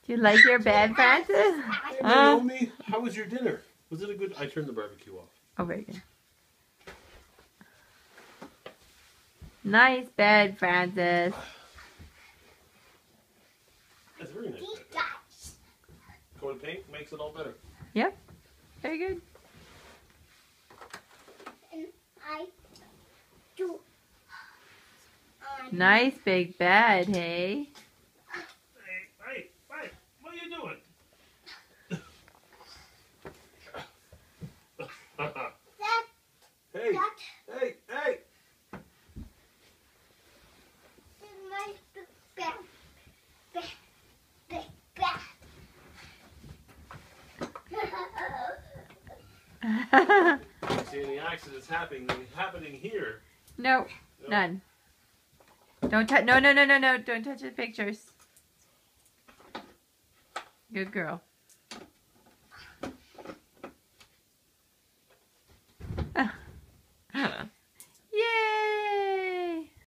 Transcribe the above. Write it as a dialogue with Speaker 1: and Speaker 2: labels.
Speaker 1: Do you like your bed, Francis?
Speaker 2: Hey, Naomi, how was your dinner? Was it a good... I turned the barbecue off.
Speaker 1: Oh, very good. Nice bed, Francis.
Speaker 2: That's a very nice bed. Coated paint makes it all better.
Speaker 1: Yep. Very good.
Speaker 3: And I do.
Speaker 1: Nice big bed, hey?
Speaker 2: Hey, what are you doing? Hey, hey!
Speaker 3: My bed.
Speaker 2: See any accidents happening here?
Speaker 1: No, none. Don't touch. No. Don't touch the pictures. Good girl.